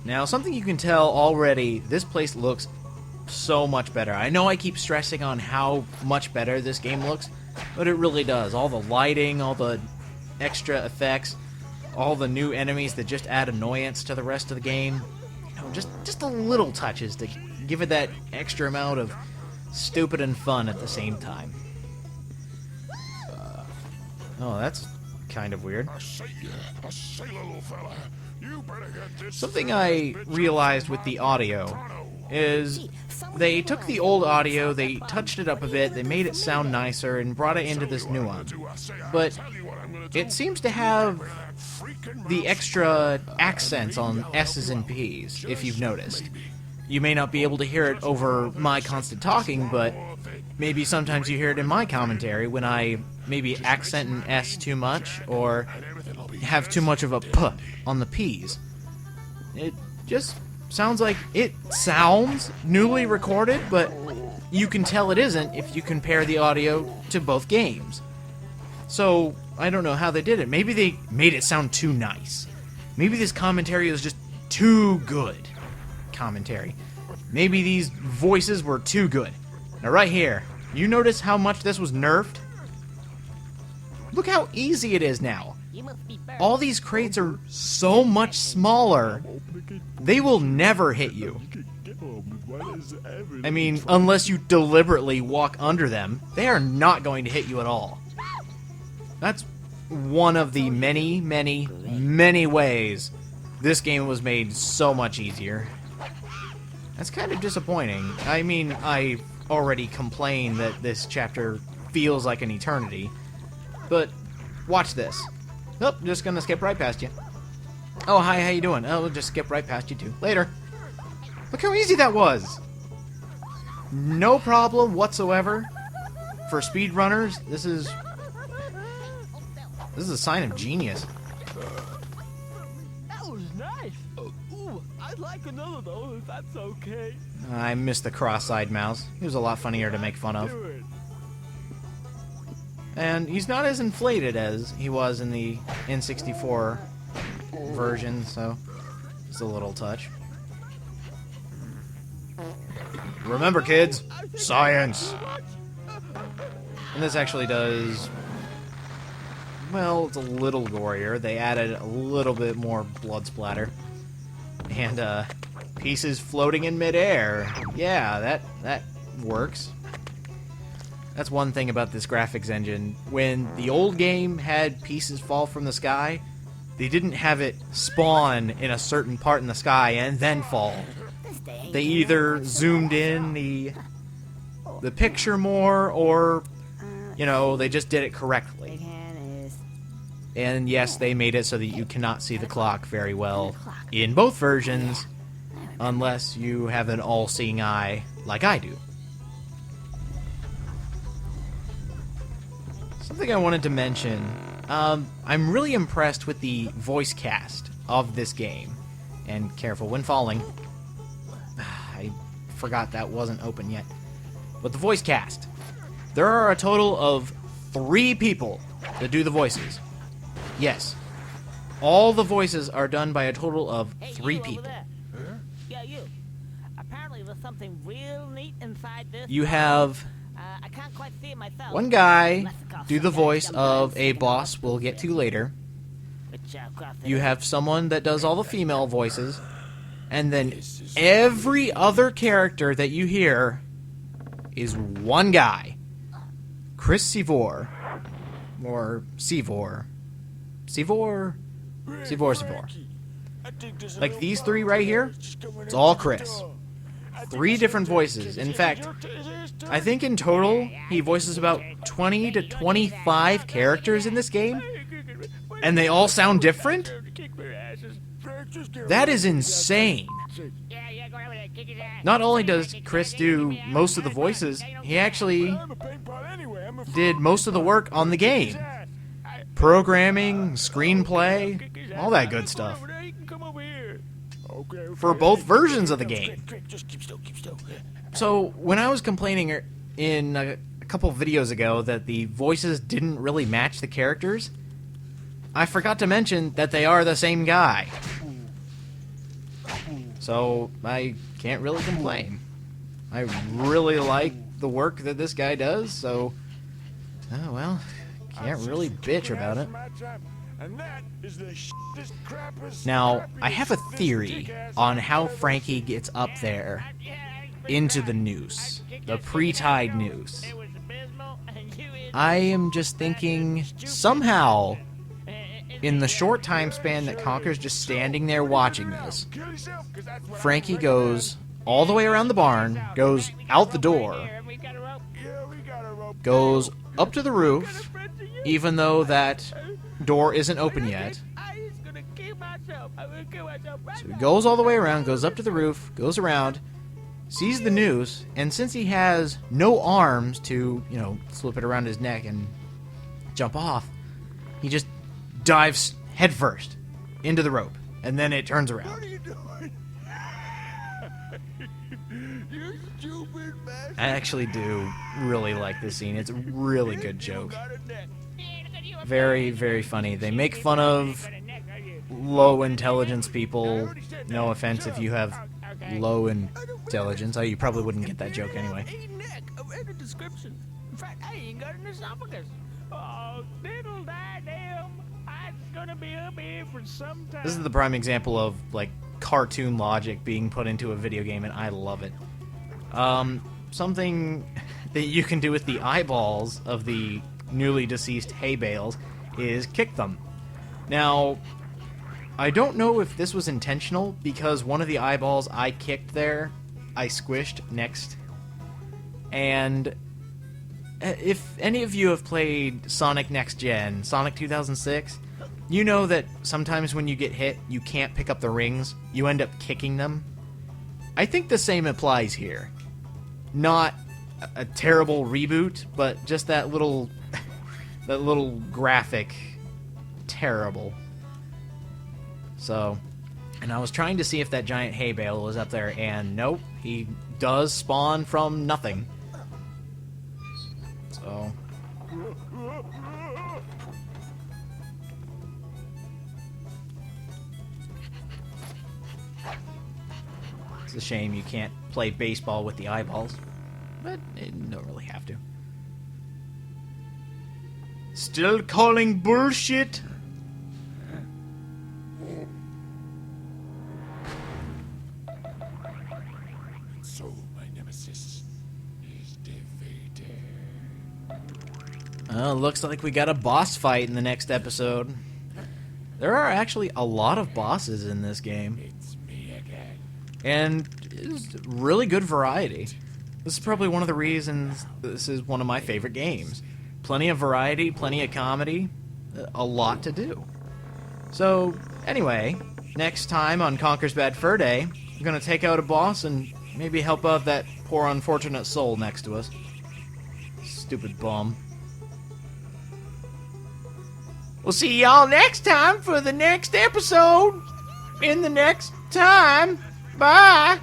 Now, something you can tell already, this place looks so much better. I know I keep stressing on how much better this game looks, but it really does. All the lighting, all the extra effects, all the new enemies that just add annoyance to the rest of the game. You know, just the little touches to give it that extra amount of stupid and fun at the same time. Oh, that's kind of weird. Something I realized with the audio is they took the old audio, they touched it up a bit, they made it sound nicer, and brought it into this new one. But it seems to have the extra accents on S's and P's, if you've noticed. You may not be able to hear it over my constant talking, but maybe sometimes you hear it in my commentary when I maybe accent an S too much, or have too much of a P on the P's. It just sounds like it sounds newly recorded, but you can tell it isn't if you compare the audio to both games. So, I don't know how they did it. Maybe they made it sound too nice. Maybe this commentary is just too good commentary. Maybe these voices were too good. Now right here, you notice how much this was nerfed? Look how easy it is now. All these crates are so much smaller, they will never hit you. I mean, unless you deliberately walk under them, they are not going to hit you at all. That's one of the many, many, many ways this game was made so much easier. That's kind of disappointing. I mean, I already complained that this chapter feels like an eternity, but watch this. Nope, just gonna skip right past you. Oh, hi, how you doing? Oh, we'll just skip right past you too. Later. Look how easy that was! No problem whatsoever. For speedrunners, this is a sign of genius. That was nice. Ooh, I'd like another though, if that's okay. I missed the cross-eyed mouse. He was a lot funnier to make fun of. And he's not as inflated as he was in the N64 version, so just a little touch. Remember, kids, science! And this actually does... well, it's a little gorier. They added a little bit more blood splatter. And, pieces floating in midair. Yeah, that works. That's one thing about this graphics engine. When the old game had pieces fall from the sky, they didn't have it spawn in a certain part in the sky and then fall. They either zoomed in the picture more, or, you know, they just did it correctly. And yes, they made it so that you cannot see the clock very well in both versions, unless you have an all-seeing eye like I do. Something I wanted to mention, I'm really impressed with the voice cast of this game. And careful when falling. I forgot that wasn't open yet. But the voice cast. There are a total of 3 people that do the voices. Yes. All the voices are done by a total of 3 people. Yeah, you. Apparently there's something real neat inside this. You have I can't quite see it myself. one guy do the voice of a boss we'll get to later. You have someone that does all the female voices. And then every other character that you hear is one guy. Chris Sivor. Or Sivor. Sivor? Sivor. Like these 3 right here, it's all Chris. 3 different voices. In fact, I think in total, he voices about 20 to 25 characters in this game. And they all sound different? That is insane. Not only does Chris do most of the voices, he actually did most of the work on the game. Programming, screenplay, all that good stuff. For both versions of the game. So, when I was complaining in a couple videos ago that the voices didn't really match the characters, I forgot to mention that they are the same guy. So I can't really complain. I really like the work that this guy does, so oh well, can't really bitch about it. Now, I have a theory on how Frankie gets up there into the noose, the pre-tied noose. I am just thinking, somehow, in the short time span that Conker's just standing there watching this, Frankie goes all the way around the barn, goes out the door, goes up to the roof, even though that door isn't open yet. So he goes all the way around, goes up to the roof, goes around, sees the noose, and since he has no arms to, slip it around his neck and jump off, he just dives headfirst into the rope, and then it turns around. What are you doing? You stupid bastard. I actually do really like this scene. It's a really good joke. Very, very funny. They make fun of low intelligence people. No offense if you have low intelligence. Oh, you probably wouldn't get that joke anyway. Hey, Nick, I read the description. In fact, I ain't got an esophagus. Oh, diddle damn. I'm gonna be up here for some time. This is the prime example of, cartoon logic being put into a video game, and I love it. Something that you can do with the eyeballs of the newly deceased hay bales is kick them. Now, I don't know if this was intentional, because one of the eyeballs I kicked there, I squished next. And if any of you have played Sonic Next Gen, Sonic 2006, you know that sometimes when you get hit, you can't pick up the rings, you end up kicking them. I think the same applies here. Not a terrible reboot, but just that little graphic terrible. So, and I was trying to see if that giant hay bale was up there, and nope, he does spawn from nothing. So, it's a shame you can't play baseball with the eyeballs, but you don't really have to. Still calling bullshit? So my nemesis is defeated. Well, looks like we got a boss fight in the next episode. There are actually a lot of bosses in this game. It's me again. And it's really good variety. This is probably one of the reasons this is one of my favorite games. Plenty of variety, plenty of comedy, a lot to do. So, anyway, next time on Conker's Bad Fur Day, we're going to take out a boss and maybe help out that poor unfortunate soul next to us. Stupid bum. We'll see y'all next time for the next episode. In the next time. Bye.